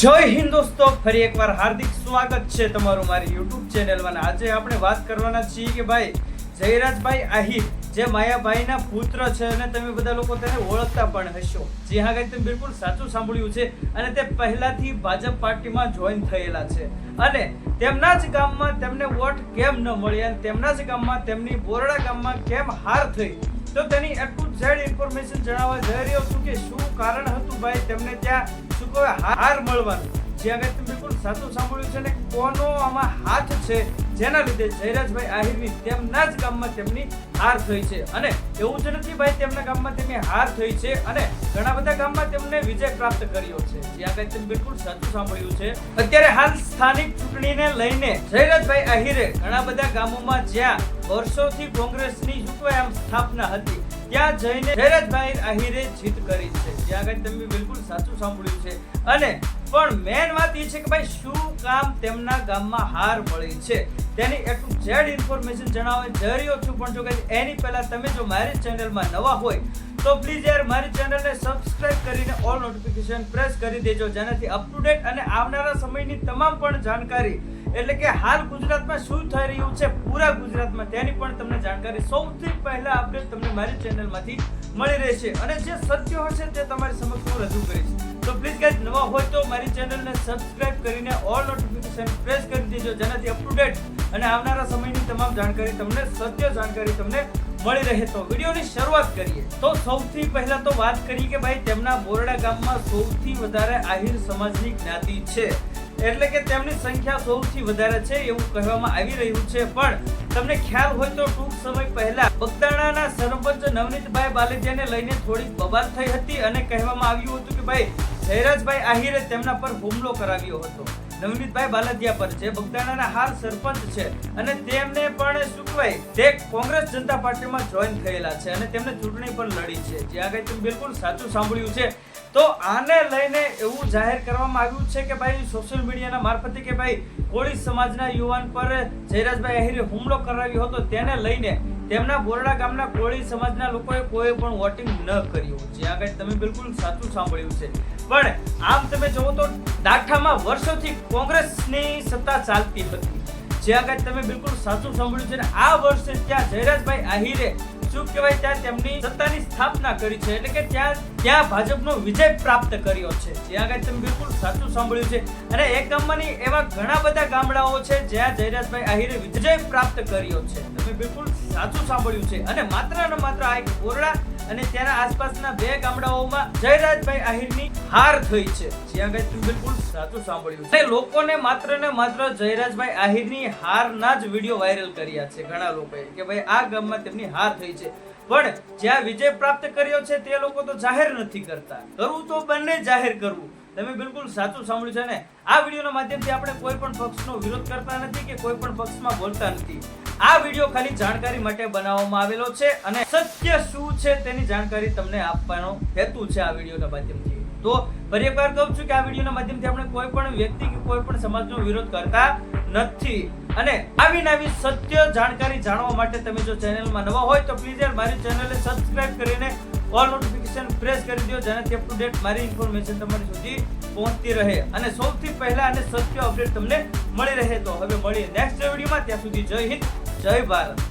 જય હિન્દ દોસ્તો, ફરી એકવાર હાર્દિક સ્વાગત છે તમારું મારી યુટ્યુબ ચેનલમાં. આજે આપણે વાત કરવાના છીએ કે ભાઈ જયરાજભાઈ આહિર જે માયાભાઈના પુત્ર છે અને તમે બધા લોકો તેને ઓળખતા પણ હશો. જી હા ગાઈસ, તમે બિલકુલ સાચું સાંભળ્યું છે અને તે પહેલાથી ભાજપ પાર્ટીમાં જોઈન થયેલા છે અને તેમના જ ગામમાં તેમને વોટ કેમ ન મળી અને તેમના જ ગામમાં તેમની બોરડા ગામમાં કેમ હાર થઈ, તો તેની એટલું ઝેડ ઇન્ફોર્મેશન જણાવવા જઈ રહ્યો છું કે શું કારણ હતું ભાઈ તેમને ત્યાં શું કહે હાર મળવાનું. જે આગળ તમે બિલકુલ સાચું સાંભળ્યું છે ને કોનો આમાં હાથ છે જેના લીધે જયરાજભાઈ આહિરની તેમના જ ગામમાં તેમની હાર થઈ છે. અને એવું જ નથી ભાઈ તેમના ગામમાં તેમની હાર થઈ છે અને ઘણા બધા ગામમાં તેમને વિજય પ્રાપ્ત કર્યો છે. જે આગળ તમે બિલકુલ સાચું સાંભળ્યું છે. અત્યારે હાલ સ્થાનિક ચૂંટણીને લઈને જયરાજભાઈ આહિરે ઘણા બધા ગામોમાં જ્યાં વર્ષોથી કોંગ્રેસની આમ સ્થાપના હતી ત્યાં જઈને જયરાજભાઈ આહિરે જીત કરી છે. જ્યાં આગળ તમે બિલકુલ સાચું સાંભળ્યું છે. અને પણ મેન વાત એ છે કે ભાઈ શું કામ તેમના ગામમાં હાર મળી છે તેની એટલું ઝેડ ઇન્ફોર્મેશન જણાવવા જઈ રહ્યો છું. પણ જો કે એની પહેલા તમે જો મારી ચેનલમાં નવા હોય તો પ્લીઝ યાર મારી ચેનલને સબસ્ક્રાઇબ કરીને ઓલ નોટિફિકેશન પ્રેસ કરી દેજો, જેનાથી અપ ટુ ડેટ અને આવનારા સમયની તમામ પણ જાણકારી, એટલે કે હાલ ગુજરાતમાં શું થઈ રહ્યું છે પૂરા ગુજરાતમાં તેની પણ તમને જાણકારી સૌથી પહેલા અપડેટ તમને મારી ચેનલમાંથી મળી રહેશે અને જે સત્ય હશે તે તમારી સમક્ષ હું રજૂ કરીશ. તો પ્લીઝ ગાઈઝ નવા હોય તો મારી ચેનલને સબસ્ક્રાઇબ કરીને ઓલ નોટિફિકેશન પ્રેસ કરી દેજો, જેનાથી અપ ટુ ડેટ અને આવનારા સમયની તમામ જાણકારી તમને સત્ય જાણકારી તમને મળી રહે. તો વિડીયોની શરૂઆત કરીએ તો સૌથી પહેલા તો વાત કરીએ કે ભાઈ તેમના બોરડા ગામમાં સૌથી વધારે આહિર સમાજની જ્ઞાતિ છે, એટલે કે તેમની સંખ્યા સૌથી વધારે છે એવું કહેવામાં આવી રહ્યું છે. પણ તમને ખ્યાલ હોય તો ટૂંક સમય પહેલા બગદાણાના સરપંચ નવનીતભાઈ બાલેતિયાને લઈને થોડીક બબાલ થઈ હતી અને કહેવામાં આવ્યું હતું કે ભાઈ જયરાજભાઈ આહિરે તેમના પર હુમલો કરાવ્યો હતો. નવનીતભાઈ બાલદિયા પર જે બગદાણાના હાલ સરપંચ છે અને તેમને પણ શું કહેવાય તે કોંગ્રેસ જનતા પાર્ટીમાં જોઈન થયેલા છે અને તેમને ચૂંટણી પણ લડી છે. જે આગળ તમે બિલકુલ સાચું સાંભળ્યું છે. તો આને લઈને એવું જાહેર કરવામાં આવ્યું છે કે ભાઈ સોશિયલ મીડિયાના મારફતે કે ભાઈ કોળી સમાજના યુવાન પર જયરાજભાઈ આહિરે હુમલો કરાવ્યો હતો, તેને લઈને તેમના બોરડા ગામના કોળી સમાજના લોકોએ કોઈ પણ વોટિંગ ન કર્યું. જે આગળ તમે બિલકુલ સાચું સાંભળ્યું છે. પણ આમ તમે જોવો તો ડાઠામાં વર્ષોથી કોંગ્રેસની સત્તા ચાલતી હતી. જે આગળ તમે બિલકુલ સાચું સાંભળ્યું છે. આ વર્ષે ત્યાં જયરાજભાઈ આહિરે શું કહેવાય ત્યાં તેમની સત્તાની સ્થાપના કરી છે, એટલે કે ત્યાં ભાજપનો વિજય પ્રાપ્ત કર્યો છે. જે આગળ તમે બિલકુલ સાચું સાંભળ્યું છે. અને એક ગામમાંની એવા ઘણા બધા ગામડાઓ છે જ્યાં જયરાજભાઈ આહિરે વિજય પ્રાપ્ત કર્યો છે. તમે બિલકુલ સાચું સાંભળ્યું છે. અને માત્ર ને માત્ર આ એક બોરડા અને તેના આસપાસના બે ગામડાઓમાં જયરાજભાઈ આહિરની હાર થઈ છે. જે આગળ તમે બિલકુલ સાચું સાંભળ્યું છે. લોકોને માત્ર ને માત્ર જયરાજભાઈ આહિરની હારના જ વિડીયો વાયરલ કર્યા છે ઘણા લોકોએ કે ભાઈ આ ગામમાં તેમની હાર થઈ છે, પણ જ્યાં વિજય પ્રાપ્ત કર્યો છે તે લોકો તો જાહેર નથી કરતા. કરવું તો બંને જાહેર કરવું. તમે બિલકુલ સાચું સાંભળ્યું છે ને. આ વિડીયોના માધ્યમથી આપણે કોઈ પણ પક્ષનો વિરોધ કરતા નથી કે કોઈ પણ પક્ષમાં બોલતા નથી. આ વિડીયો ખાલી જાણકારી માટે બનાવવામાં આવેલો છે અને સત્ય શું છે તેની જાણકારી તમને આપવાનો હેતુ છે આ વિડીયોના માધ્યમથી. તો ફરી એકવાર કહું છું કે આ વિડીયોના માધ્યમથી આપણે કોઈ પણ વ્યક્તિ કે કોઈ પણ સમાજનો વિરોધ કરતા નથી. અને આવી નવી સત્ય જાણકારી જાણવા માટે તમે જો ચેનલમાં નવા હોય તો પ્લીઝ યાર મારી ચેનલને સબસ્ક્રાઇબ કરીને ઓલ નોટિફિકેશન પ્રેસ કરી દો, જેનાથી અપ ટુ ડેટ મારી ઇન્ફોર્મેશન તમારી સુધી પહોંચતી રહે અને સૌથી પહેલા અને સત્ય અપડેટ તમને મળી રહે. તો હવે મળીએ નેક્સ્ટ વિડીયોમાં. ત્યાં સુધી જય હિન્દ, જય ભારત.